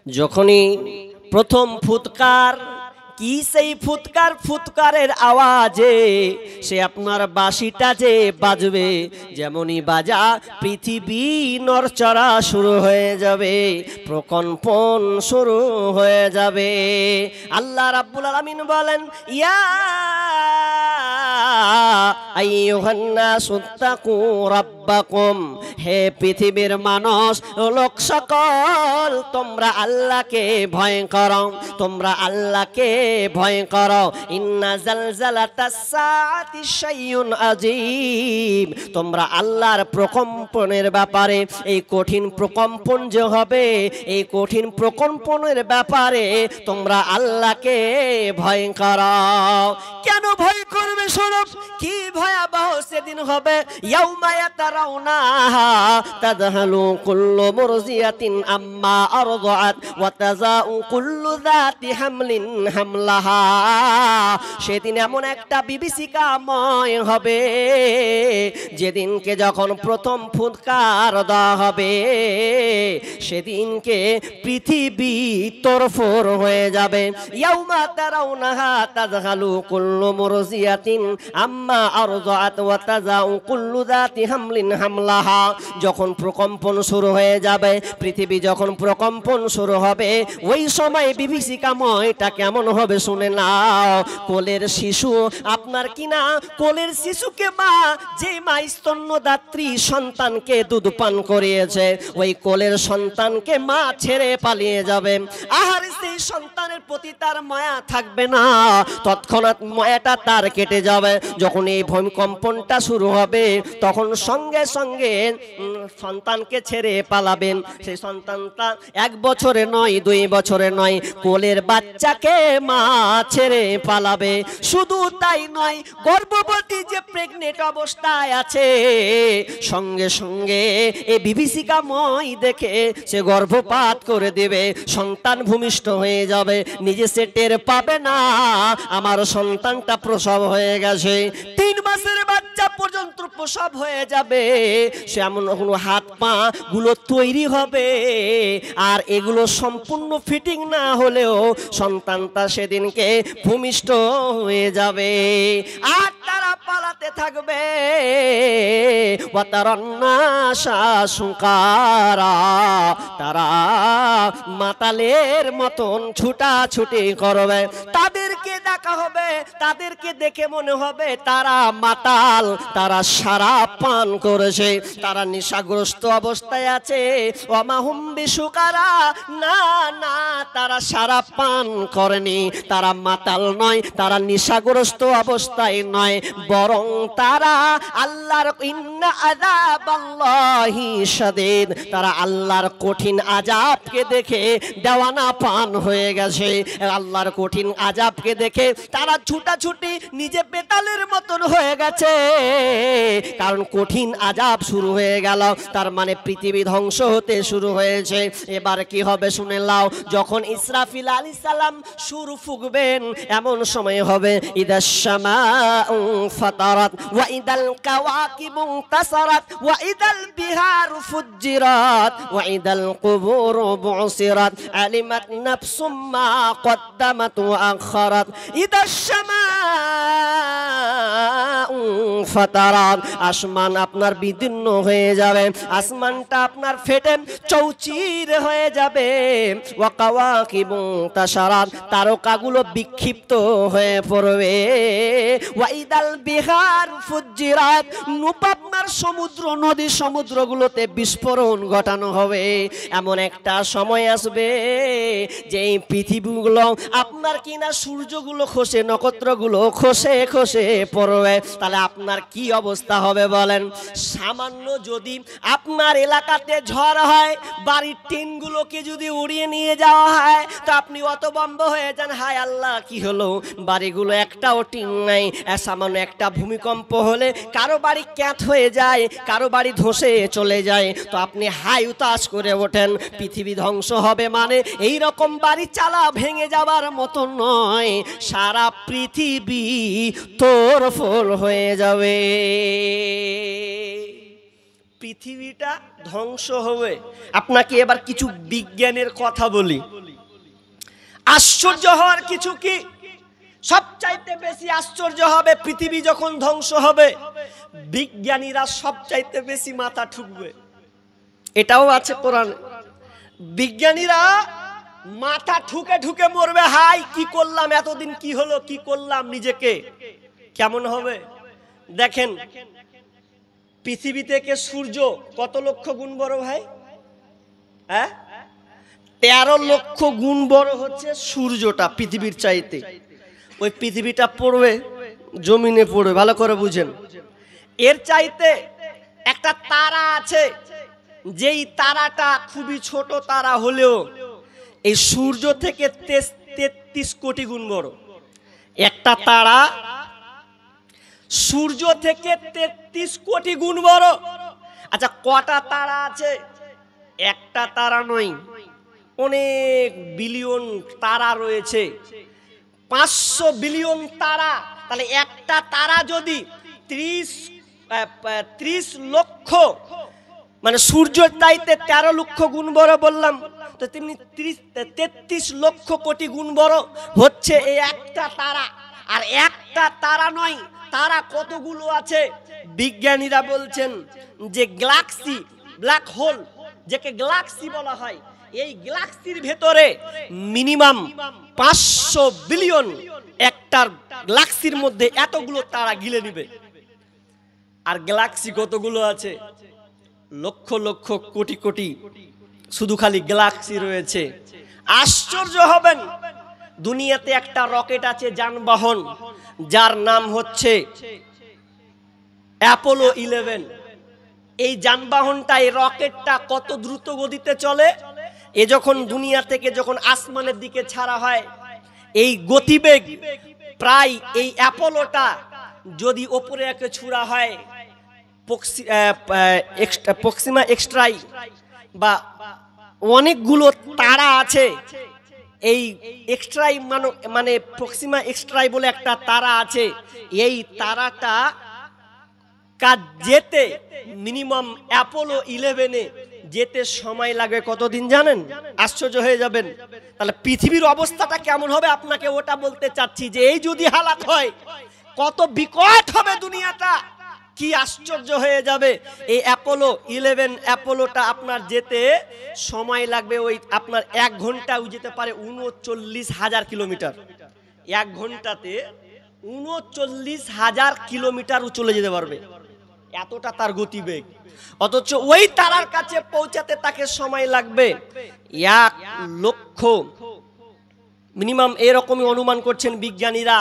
যখনই প্রথম ফুৎকার, কি সেই ফুৎকারের আওয়াজে সে আপনার বাঁশিটা যে বাজবে, যেমনই বাজা পৃথিবী নড়চড়া শুরু হয়ে যাবে, প্রকম্পন শুরু হয়ে যাবে। আল্লাহ রাব্বুল আলামিন বলেন, ইয়া আইয়ুহান নাসু তাকু রাব্বাকুম, হে পৃথিবীর মানুষ লোক সকল, তোমরা আল্লাহকে ভয় করো, তোমরা আল্লাহকে ভয় করো। ইন্না জালজালাতাস সাআতি শাইউন আযীম, তোমরা আল্লাহর প্রকম্পনের ব্যাপারে, এই কঠিন প্রকম্পন যে হবে, এই কঠিন প্রকম্পনের ব্যাপারে তোমরা আল্লাহকে ভয় করো। কেন ভয় করবে? শোনো কি ভয়াবহ সেদিন হবে। ইয়াউমা ইয়াতারাউনাহা তাযহালু কুল্লু মুরজিয়াতিন আম্মা আরদাআত ওয়া তাযাউ কুল্লু যাতি হামলিন হামলাহা, সেদিন এমন একটা বিভীষিকাময় হবে যেদিনকে যখন প্রথম ফুৎকার দেওয়া হবে, সেদিনকে পৃথিবী তরফর হয়ে যাবে। ইয়াউমা তারাউনাহা তাযহালু কুল্লু মুরজিয়াতিন আম্মা আরদাআত ওয়া তাযাউ কুল্লু যাতি হামলিন হামলাহা, যখন প্রকম্পন শুরু হয়ে যাবে, পৃথিবী যখন প্রকম্পন শুরু হবে, ওই সময় বিভীষিকাময়টা কেমন হবে শুনে নাও। কোলের শিশু, আপনার কিনা কোলের শিশুকে মা, যে মা স্তন্যদাত্রী সন্তানকে দুধ পান করিয়েছে, ওই কোলের সন্তানকে মা ছেড়ে পালিয়ে যাবে। আহার সেই সন্তানের প্রতি তার মায়া থাকবে না, তৎক্ষণাৎ মায়াটা তার কেটে যাবে। যখন এই ভূমিকম্পনটা শুরু হবে, তখন সঙ্গে সঙ্গে সন্তানকে ছেড়ে পালাবেন। সেই সন্তানটা 1 বছরে নয়, 2 বছরে নয়, কোলের বাচ্চাকে মা ছেড়ে পালাবে। শুধু তাই নয়, গর্ভবতী যে প্রেগনেন্ট অবস্থায় আছে, সঙ্গে সঙ্গে এই বিভীষিকাময় দেখে সে গর্ভপাত করে দেবে, সন্তান ভূমিষ্ঠ হয়ে যাবে, নিজে সে টের পাবে না আমার সন্তানটা প্রসব হয়ে গেছে। 3 মাসের বাচ্চা পর্যন্ত প্রসব হয়ে যাবে, সে এমন কোনো হাত পা গুলো তৈরি হবে, আর এগুলো সম্পূর্ণ ফিটিং না হলেও সন্তানটা সেদিনকে ভূমিষ্ঠ হয়ে যাবে। আর তারা পালাতে থাকবে। তারা মাতালের মতন ছুটাছুটি করবে, তাদেরকে দেখা হবে, তাদেরকে দেখে মনে হবে তারা মাতাল, তারা শরাব পান করেছে, তারা নেশাগ্রস্ত অবস্থায় আছে। ওয়ামাহুম বিসুকারা, না না, তারা শরাব পান করেনি, তারা মাতাল নয়, তারা নেশাগ্রস্ত অবস্থায় নয়, বরং তারা আল্লাহর ইন্না আযাবাল্লাহি শাদীদ, তারা আল্লাহর কঠিন আযাবকে দেখে দেওয়ানা পান হয়ে গেছে। আল্লাহর কঠিন আযাবকে দেখে তারা ছুটাছুটি নিজে বেতালের মতন হয়ে গেছে, কারণ কঠিন আযাব শুরু হয়ে গেল, তার মানে পৃথিবী ধ্বংস হতে শুরু হয়েছে। এবার কি হবে শুনে নাও। যখন ইসরাফিল আলাইহিস সালাম সুর ফুঁকবেন, এমন সময় হবে ইদাশ শামাউ ফাতারাত ওয়া ইদাল কাওয়াকিবু তাসারাত ওয়া ইদাল বিহারু ফুজ্জিরাত ওয়া ইদাল কুবুরু বুসিরাত আলিমাত নাফসুম মা কদ্দামাত ওয়া আখারাত ইদাশ শামাউ ফাতারাত, আসমান আপনার বিদীর্ণ হয়ে যাবে, আসমানটা আপনার ফেটে চৌচির হয়ে যাবে। ওয়া কাওয়াকিবু তাসারাত, তারকাগুলো বিক্ষিপ্ত হয়ে পড়বে। ওয়া ইদাল বিহার ফুজ্জিরাত, আপনার সমুদ্র নদী সমুদ্রগুলোতে বিস্ফোরণ ঘটানো হবে। এমন একটা সময় আসবে যে এই পৃথিবীগুলো আপনার কিনা সূর্যগুলো খসে, নক্ষত্রগুলো খসে খসে পড়বে, তাহলে আপনার কি অবস্থা হবে বলেন? সামান্য যদি আপনার এলাকাতে ঝড় হয়, বাড়ির টিনগুলোকে যদি উড়িয়ে নিয়ে যাওয়া হয়, তো আপনি অতবম্ব হয়ে যান, হায় আল্লাহ কি হলো, বাড়িগুলো একটাও টিন নাই। সামান্য একটা ভূমিকম্প হলে কারো বাড়ি ক্যাঁত হয়ে যায়, কারো বাড়ি ধসে চলে যায়, তো আপনি হাই উতাস করে ওঠেন, পৃথিবী ধ্বংস হবে মানে এই রকম বাড়ি চালা ভেঙে যাবার মতো নয়, সারা পৃথিবী তোড়ফোড় হয়ে যাবে। পৃথিবীটা ধ্বংস হবে। আপনাকে এবার কিছু বিজ্ঞানের কথা বলি। আশ্চর্য হওয়ার কিছু কি, সবচাইতে বেশি আশ্চর্য হবে পৃথিবী যখন ধ্বংস হবে, বিজ্ঞানীরা সবচাইতে বেশি মাথা ঠুকবে। এটাও আছে কোরআনে। বিজ্ঞানীরা মাথা ঠুকে ঠুকে মরবে। হাই কি করলাম, এতদিন কি হলো, কি করলাম, নিজেকে কেমন হবে। দেখেন পৃথিবী থেকে সূর্য কত লক্ষ গুণ বড় ভাই? হ্যাঁ, 13 লক্ষ গুণ বড় হচ্ছে সূর্যটা পৃথিবীর চাইতে। ওই পৃথিবীটা পড়বে, জমিনে পড়বে, ভালো করে বুঝেন। এর চাইতে একটা তারা আছে, যেই তারাটা খুবই ছোট তারা হলেও এই সূর্য থেকে 33 কোটি গুণ বড়। একটা তারা সূর্য থেকে 33 কোটি গুণ বড়। আচ্ছা কটা তারা আছে? একটা তারা নয়, অনেক বিলিয়ন তারা রয়েছে, 500 বিলিয়ন তারা। তাহলে একটা তারা যদি 30 লক্ষ, মানে সূর্যের চাইতে 13 লক্ষ গুণ বড় বললাম, তো তেমনি 33 লক্ষ কোটি গুণ বড় হচ্ছে এই একটা তারা। আর একটা তারা নয়, তারা কতগুলো আছে? বিজ্ঞানীরা বলছেন যে গ্যালাক্সি, ব্ল্যাক হোল, যাকে গ্যালাক্সি বলা হয়, এই গ্যালাক্সির ভেতরে মিনিমাম 500 বিলিয়ন, একটা গ্যালাক্সির মধ্যে এতগুলো তারা গিলে নিবে। আর গ্যালাক্সি কতগুলো আছে? লক্ষ লক্ষ কোটি কোটি, শুধু খালি গ্যালাক্সি রয়েছে। আশ্চর্য হবেন, দুনিয়াতে একটা রকেট আছে, যানবাহন, যার নাম হচ্ছে অ্যাপোলো 11। এই যানবাহনটা, এই রকেটটা কত দ্রুত গতিতে চলে। এ যখন দুনিয়া থেকে যখন আসমানের দিকে ছাড়া হয়, এই গতিবেগ প্রায়, এই অ্যাপোলোটা যদি ওপরে একে ছুড়া হয়, প্রক্সিমা এক্সট্রাই বা অনেকগুলো তারা আছে, এই এক্সট্রাই মানে প্রক্সিমা এক্সট্রাই বলে একটা তারা আছে, এই তারাটা কাজ যেতে মিনিমাম অ্যাপোলো 11-এ যেতে সময় লাগবে কতদিন জানেন? আশ্চর্য হয়ে যাবেন। তাহলে পৃথিবীর অবস্থাটা কেমন হবে আপনাকে ওটা বলতে চাচ্ছি, যে এই যদি হালাত হয় কত বিকট হবে দুনিয়াটা, কি আশ্চর্য হয়ে যাবে। এই অ্যাপোলো 11 অ্যাপোলোটা আপনার যেতে সময় লাগবে, ওই আপনার 1 ঘন্টাও যেতে পারে 39,000 কিলোমিটার। 1 ঘন্টাতে 39,000 কিলোমিটারও চলে যেতে পারবে, এতটা তার গতিবেগ। অথচ ওই তারার কাছে পৌঁছাতে তাকে সময় লাগবে 1 লক্ষ, মিনিমাম এরকমই অনুমান করছেন বিজ্ঞানীরা,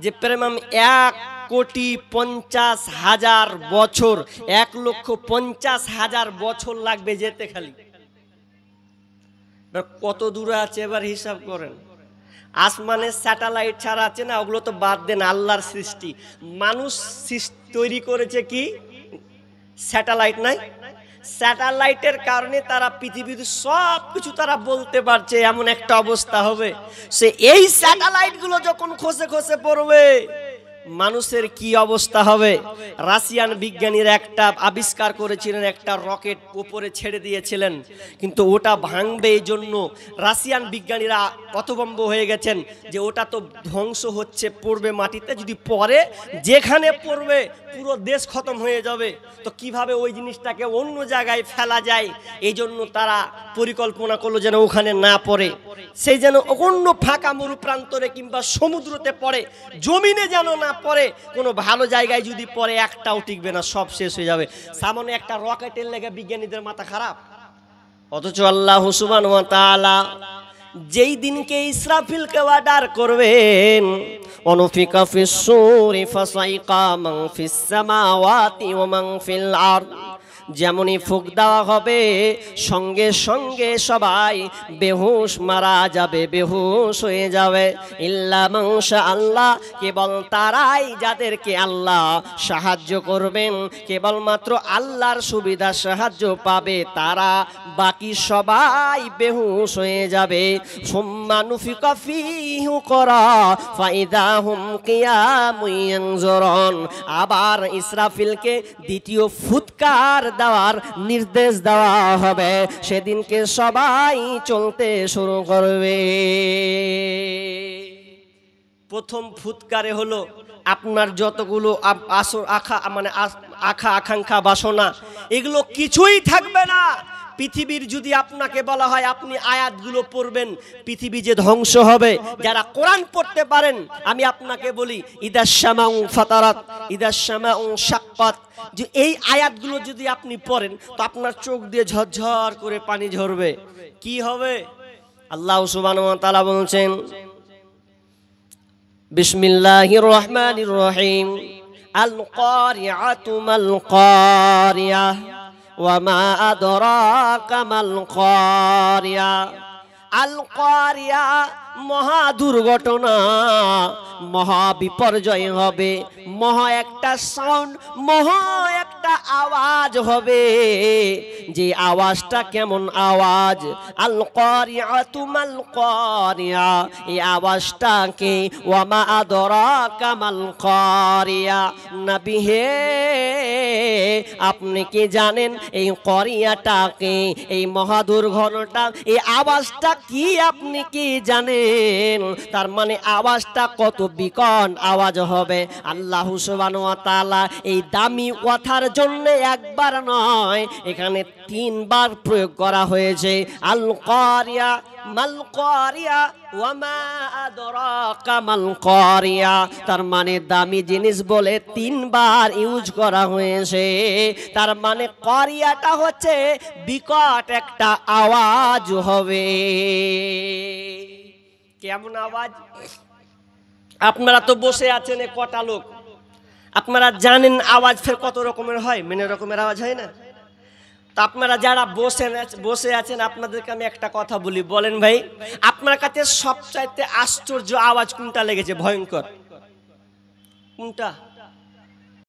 যে প্রেমাম 1,50,000 বছর, 1,50,000 বছর লাগবে যেতে। খালি কত দূরে আছে এবার হিসাব করেন। আসমানের স্যাটেলাইট ছাড়া আছে না, ওগুলো তো বাদ দেন, আল্লাহর সৃষ্টি। মানুষ তৈরি করেছে কি স্যাটেলাইট নাই? স্যাটেলাইটের কারণে তারা পৃথিবীর সব কিছু তারা বলতে পারছে, এমন একটা অবস্থা হবে। সে এই স্যাটেলাইট গুলো যখন খসে খসে পড়বে, মানুষের কি অবস্থা হবে। রাশিয়ান বিজ্ঞানীরা একটা আবিষ্কার করেছিলেন, একটা রকেট উপরে ছেড়ে দিয়েছিলেন, কিন্তু ওটা ভাঙবে, এই জন্য রাশিয়ান বিজ্ঞানীরা হতভম্ব হয়ে গেছেন যে ওটা তো ধ্বংস হচ্ছে, পড়বে মাটিতে, যদি পড়ে যেখানে পড়বে পুরো দেশ খতম হয়ে যাবে। তো কিভাবে ওই জিনিসটাকে অন্য জায়গায় ফেলা যায়, এই জন্য তারা পরিকল্পনা করলো যেন ওখানে না পড়ে, সেই যেন অন্য ফাঁকা মরু প্রান্তরে কিংবা সমুদ্রতে পড়ে, জমিনে যেন না পড়ে। কোনো ভালো জায়গায় যদি পড়ে একটাও টিকবে না, সব শেষ হয়ে যাবে। সামনে একটা রকেটের লেগে বিজ্ঞানীদের মাথা খারাপ। অথচ আল্লাহ সুবহানাহু ওয়া তাআলা যেই দিনকে ইসরাফিলকে অর্ডার করবেন, অনুফিকা ফিস সূরি ফাসাইকা মান ফিস সামাওয়াতি ওয়া মান ফিল আরদ, যেমনই ফুঁক দেওয়া হবে সঙ্গে সঙ্গে সবাই বেহুশ মারা যাবে, বেহুশ হয়ে যাবে। ইল্লা মান শাআল্লাহ, কেবল তারাই যাদেরকে আল্লাহ সাহায্য করবেন, কেবলমাত্র আল্লাহর সুবিধা সাহায্য পাবে তারা, বাকি সবাই বেহুশ হয়ে যাবে। সুম্মা নুফিকা ফীহি উখরা ফাইদা হুম কিয়ামুন ইয়ানজুরুন, আবার ইসরাফিলকে দ্বিতীয় ফুৎকার দেওয়ার নির্দেশ দেওয়া হবে, সেদিনকে সবাই চলতে শুরু করবে। প্রথম ফুৎকারে হলো আপনার যতগুলো আশা আকাঙ্ক্ষা বাসনা এগুলো কিছুই থাকবে না। পৃথিবীর যদি আপনাকে বলা হয় আপনি আয়াতগুলো পড়বেন, পৃথিবী যে ধ্বংস হবে। যারা কোরআন পড়তে পারেন আমি আপনাকে বলি, ইদাস শামাউ ফাতারাত, ইদাস শামাউ শাক্কাত, যে এই আয়াতগুলো যদি আপনি পড়েন তো আপনার চোখ দিয়ে ঝরঝর করে পানি ঝরবে। কি হবে? আল্লাহ সুবহানাহু ওয়া তাআলা বলছেন, বিসমিল্লাহির রহমানির রহিম, আল কারিআতু মাল কারিয়াহ ওয়া মা আদরাকা মাল কারিয়া। আল কারিয়া মহা দুর্ঘটনা, মহা বিপর্যয় হবে, মহা একটা সাউন্ড, মহা একটা আওয়াজ হবে। যে আওয়াজটা কেমন আওয়াজ? আল কারিআতু মাল কারিয়া, এই আওয়াজটাকে ওয়া মা আদরাকা মাল কারিয়া, নবী হে আপনি কি জানেন এই কারিয়াটাকে, এই মহা দুর্ঘটনা, এই আওয়াজটা কি আপনি কি জানেন? তার মানে আওয়াজটা কত বিকট আওয়াজ হবে। আল্লাহ সুবহানাহু ওয়া তাআলা এই দামি কথার জন্য একবার নয়, এখানে 3 বার প্রয়োগ করা হয়েছে। আল কারিয়া মাল কারিয়া ওয়া মা আদরাকা মাল কারিয়া, তার মানে দামি জিনিস বলে 3 বার ইউজ করা হয়েছে। তার মানে কারিয়াটা হচ্ছে বিকট একটা আওয়াজ হবে। কেমন আওয়াজ? আপনারা তো বসে আছেন কটা লোক, আপনারা জানেন আওয়াজ ফের কত রকমের হয়, মেনে রকমের আওয়াজ হয় না? তা আপনারা যারা বসে আছেন আপনাদেরকে আমি একটা কথা বলি, বলেন ভাই আপনার কাছে সবচাইতে আশ্চর্য আওয়াজ কোনটা লেগেছে, ভয়ঙ্কর কোনটা?